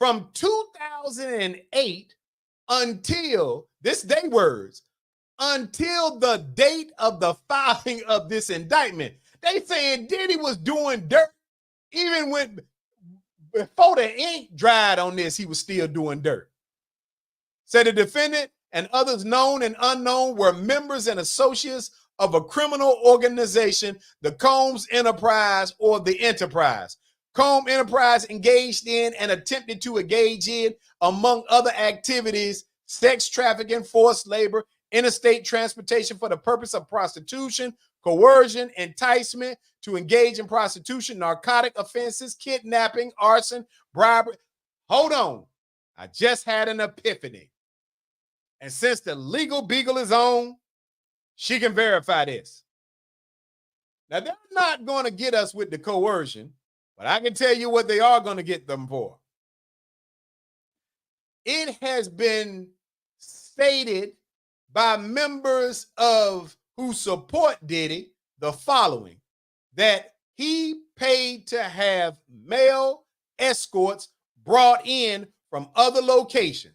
from 2008 until, this day words, until the date of the filing of this indictment. They saying Diddy was doing dirt even when before the ink dried on this, he was still doing dirt. Said the defendant and others known and unknown were members and associates of a criminal organization, the Combs Enterprise or the Enterprise. Combs Enterprise engaged in and attempted to engage in, among other activities, sex trafficking, forced labor, interstate transportation for the purpose of prostitution, coercion, enticement to engage in prostitution, narcotic offenses, kidnapping, arson, bribery. Hold on. I just had an epiphany. And since the legal beagle is on, she can verify this. Now, they're not going to get us with the coercion, but I can tell you what they are going to get them for. It has been stated by members of who support Diddy the following, that he paid to have male escorts brought in from other locations.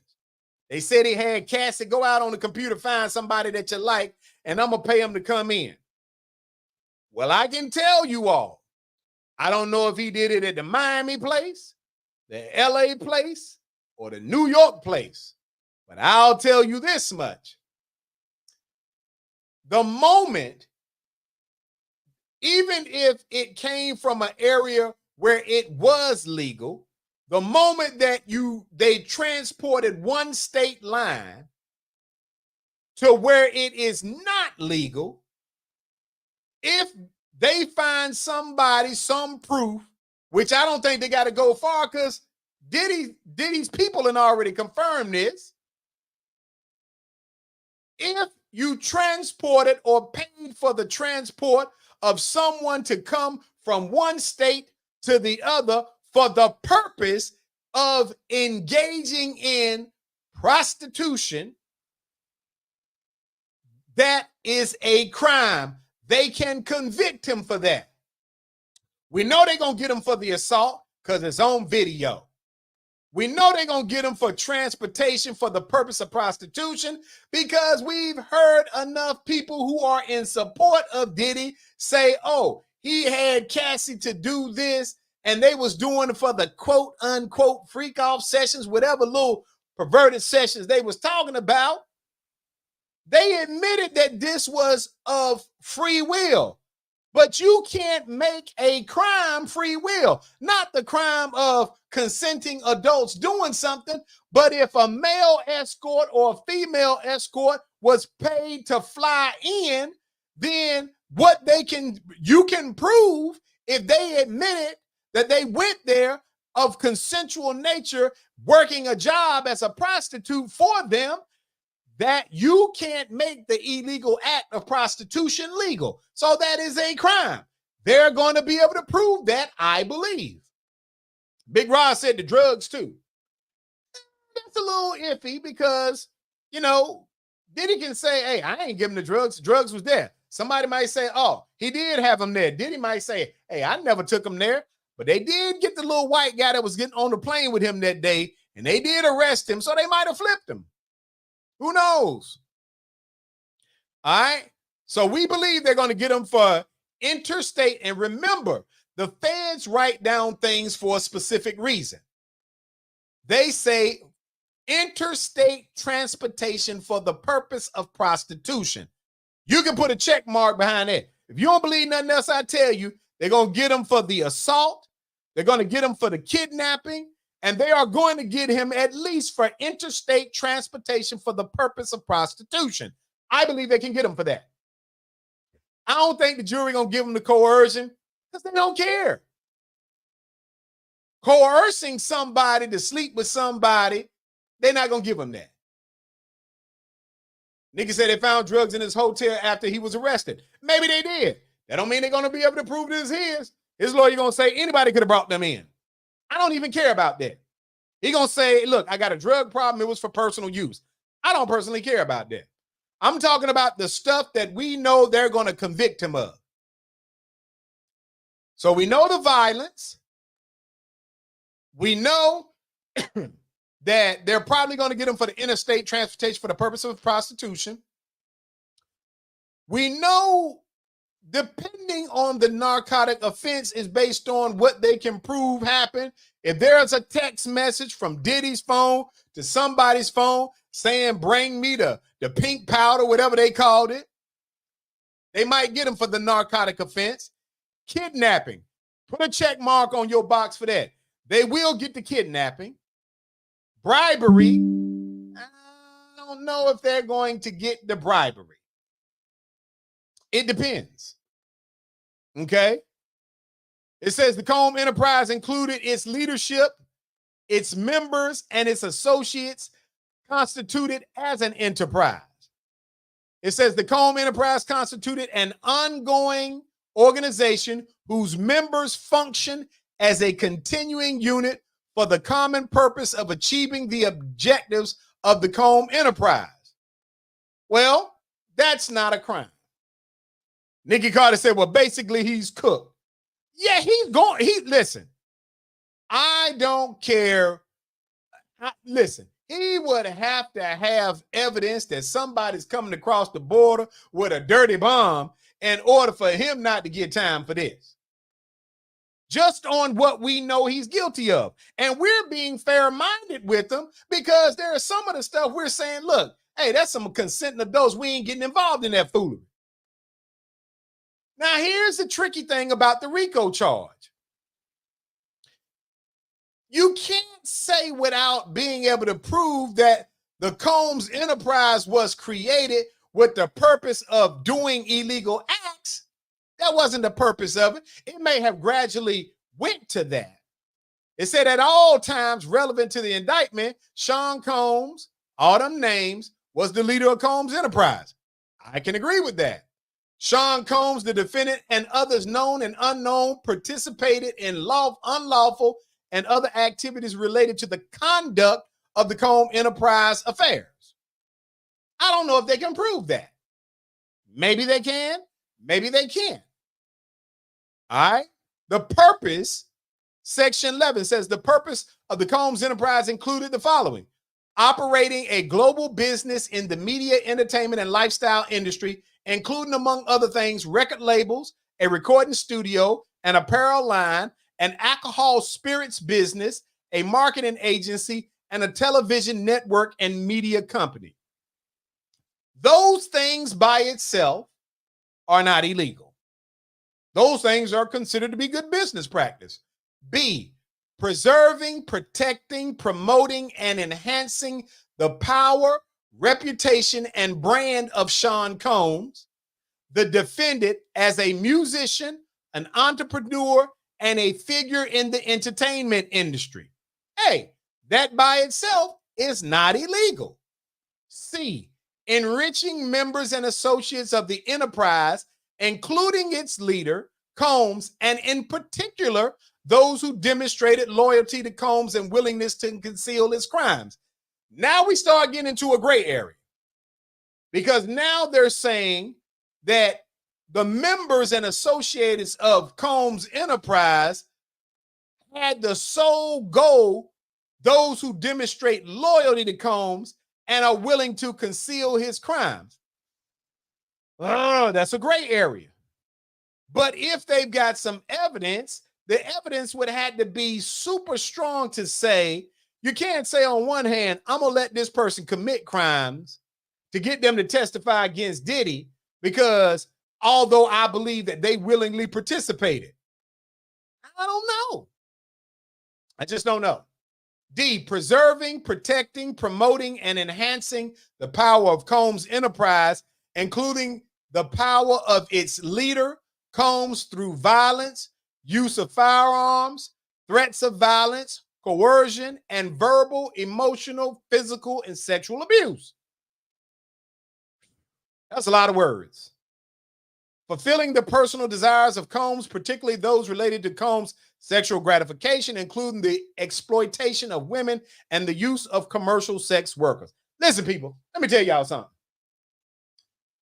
They said he had cats that go out on the computer, find somebody that you like, and I'm going to pay them to come in. Well, I can tell you all, I don't know if he did it at the Miami place, the LA place, or the New York place, but I'll tell you this much. The moment, even if it came from an area where it was legal, the moment that they transported one state line, to where it is not legal, if they find somebody, some proof, which I don't think they got to go far because Diddy's people had already confirmed this. If you transported or paid for the transport of someone to come from one state to the other for the purpose of engaging in prostitution, that is a crime. They can convict him for that. We know they're going to get him for the assault because it's on video. We know they're going to get him for transportation for the purpose of prostitution because we've heard enough people who are in support of Diddy say, oh, he had Cassie to do this and they was doing it for the quote unquote freak off sessions, whatever little perverted sessions they was talking about. They admitted that this was of free will. But you can't make a crime free will, not the crime of consenting adults doing something. But if a male escort or a female escort was paid to fly in, then you can prove if they admitted that they went there of consensual nature, working a job as a prostitute for them, that you can't make the illegal act of prostitution legal. So that is a crime. They're going to be able to prove that, I believe. Big Rod said the drugs too. That's a little iffy because, Diddy can say, hey, I ain't giving the drugs. The drugs was there. Somebody might say, oh, he did have them there. Diddy might say, hey, I never took them there. But they did get the little white guy that was getting on the plane with him that day, and they did arrest him, so they might have flipped him. Who knows? All right. So we believe they're going to get them for interstate. And remember, the feds write down things for a specific reason. They say interstate transportation for the purpose of prostitution. You can put a check mark behind that. If you don't believe nothing else I tell you, they're going to get them for the assault. They're going to get them for the kidnapping. And they are going to get him at least for interstate transportation for the purpose of prostitution. I believe they can get him for that. I don't think the jury going to give him the coercion because they don't care. Coercing somebody to sleep with somebody, they're not going to give him that. Nigga said they found drugs in his hotel after he was arrested. Maybe they did. That don't mean they're going to be able to prove this is his. His lawyer going to say anybody could have brought them in. I don't even care about that. He going to say, look, I got a drug problem. It was for personal use. I don't personally care about that. I'm talking about the stuff that we know they're going to convict him of. So we know the violence. We know that they're probably going to get him for the interstate transportation for the purpose of prostitution. We know depending on the narcotic offense is based on what they can prove happened. If there's a text message from Diddy's phone to somebody's phone saying, bring me the pink powder, whatever they called it, they might get him for the narcotic offense. Kidnapping. Put a check mark on your box for that. They will get the kidnapping. Bribery. I don't know if they're going to get the bribery. It depends. Okay. It says the Comb Enterprise included its leadership, its members, and its associates constituted as an enterprise. It says the Comb Enterprise constituted an ongoing organization whose members function as a continuing unit for the common purpose of achieving the objectives of the Comb Enterprise. Well, that's not a crime. Nikki Carter said, well, basically he's cooked. Yeah, listen, I don't care. Listen, he would have to have evidence that somebody's coming across the border with a dirty bomb in order for him not to get time for this. Just on what we know he's guilty of. And we're being fair-minded with him because there is some of the stuff we're saying, look, hey, that's some consenting adults. We ain't getting involved in that foolery. Now, here's the tricky thing about the RICO charge. You can't say without being able to prove that the Combs enterprise was created with the purpose of doing illegal acts, that wasn't the purpose of it. It may have gradually went to that. It said at all times relevant to the indictment, Sean Combs, all them names, was the leader of Combs Enterprise. I can agree with that. Sean Combs, the defendant, and others known and unknown participated in unlawful and other activities related to the conduct of the Combs Enterprise affairs. I don't know if they can prove that. Maybe they can, maybe they can't. All right. The purpose, Section 11 says the purpose of the Combs Enterprise included the following: operating a global business in the media, entertainment, and lifestyle industry, including, among other things, record labels, a recording studio, an apparel line, an alcohol spirits business, a marketing agency, and a television network and media company. Those things by itself are not illegal. Those things are considered to be good business practice. B, preserving, protecting, promoting, and enhancing the power, reputation, and brand of Sean Combs, the defendant, as a musician, an entrepreneur, and a figure in the entertainment industry. Hey, that by itself is not illegal. C, enriching members and associates of the enterprise, including its leader, Combs, and in particular, those who demonstrated loyalty to Combs and willingness to conceal his crimes. Now we start getting into a gray area, because now they're saying that the members and associates of Combs Enterprise had the sole goal, those who demonstrate loyalty to Combs and are willing to conceal his crimes. Oh, that's a gray area. But if they've got some evidence, the evidence would have to be super strong to say, you can't say on one hand, I'm going to let this person commit crimes to get them to testify against Diddy, because although I believe that they willingly participated. I don't know. I just don't know. D, preserving, protecting, promoting, and enhancing the power of Combs Enterprise, including the power of its leader, Combs, through violence, use of firearms, threats of violence, coercion, and verbal, emotional, physical, and sexual abuse. That's a lot of words. Fulfilling the personal desires of Combs, particularly those related to Combs' sexual gratification, including the exploitation of women and the use of commercial sex workers. Listen, people, let me tell y'all something.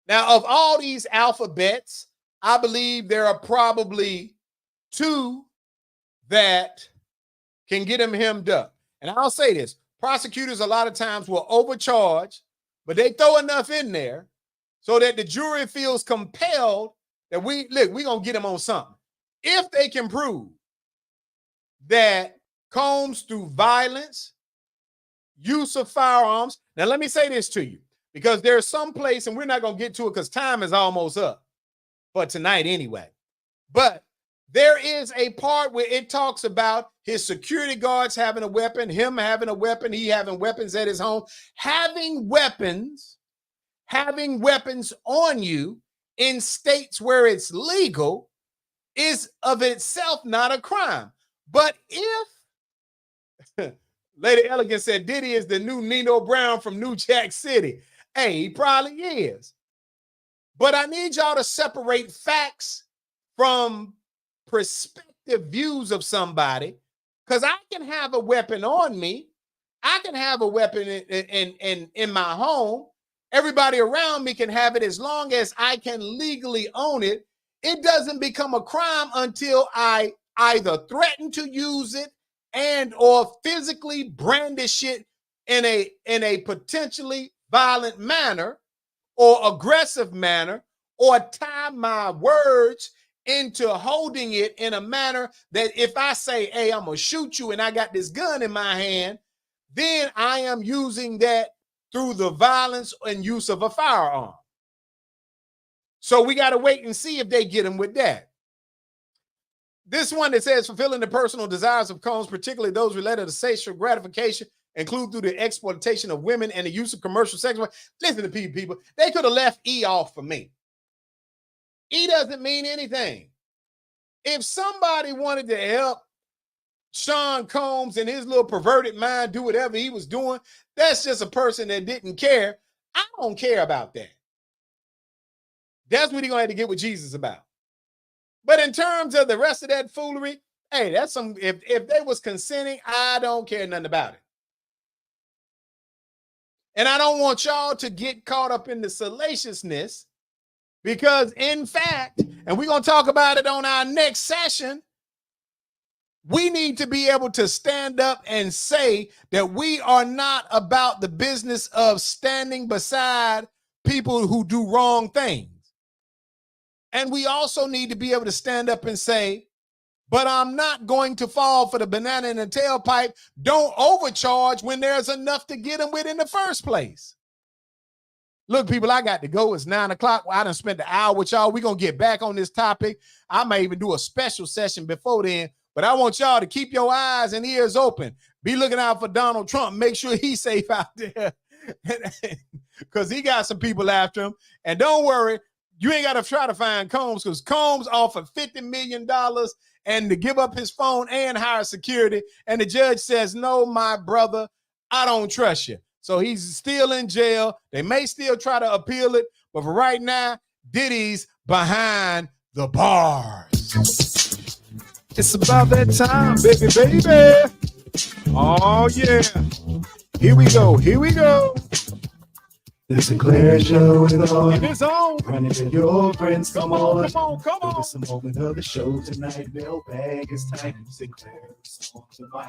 Now, of all these alphabets, I believe there are probably two that can get him hemmed up. And I'll say this, prosecutors a lot of times will overcharge, but they throw enough in there so that the jury feels compelled that we're going to get him on something. If they can prove that Combs, through violence, use of firearms. Now, let me say this to you, because there's some place, and we're not going to get to it because time is almost up for tonight anyway. But there is a part where it talks about his security guards having a weapon, him having a weapon, he having weapons at his home. Having weapons on you in states where it's legal is of itself not a crime. But if Lady Elegant said Diddy is the new Nino Brown from New Jack City, hey, he probably is. But I need y'all to separate facts from perspective views of somebody, because I can have a weapon on me. I can have a weapon in my home. Everybody around me can have it as long as I can legally own it. It doesn't become a crime until I either threaten to use it and or physically brandish it in a potentially violent manner or aggressive manner, or tie my words into holding it in a manner that if I say, hey, I'm going to shoot you and I got this gun in my hand, then I am using that through the violence and use of a firearm. So we got to wait and see if they get him with that. This one that says fulfilling the personal desires of Combs, particularly those related to sexual gratification, including through the exploitation of women and the use of commercial sex. Listen to people. They could have left E off for me. E doesn't mean anything. If somebody wanted to help Sean Combs and his little perverted mind do whatever he was doing, that's just a person that didn't care. I don't care about that. That's what he's going to have to get with Jesus about. But in terms of the rest of that foolery, hey, that's some, if they was consenting, I don't care nothing about it. And I don't want y'all to get caught up in the salaciousness, because in fact, and we're going to talk about it on our next session, we need to be able to stand up and say that we are not about the business of standing beside people who do wrong things. And we also need to be able to stand up and say, but I'm not going to fall for the banana in the tailpipe. Don't overcharge when there's enough to get them with in the first place. Look, people, I got to go. It's 9 o'clock. I done spent the hour with y'all. We're going to get back on this topic. I may even do a special session before then, but I want y'all to keep your eyes and ears open. Be looking out for Donald Trump. Make sure he's safe out there, because he got some people after him. And don't worry, you ain't got to try to find Combs, because Combs offered $50 million and to give up his phone and hire security. And the judge says, no, my brother, I don't trust you. So he's still in jail. They may still try to appeal it, but for right now, Diddy's behind the bars. It's about that time, baby. Oh, yeah. Here we go. The Sinclair Show is on. It is on. Running to your friends. Come on. Come on. It's a moment of the show tonight. Mailbag is time. Sinclair songs of my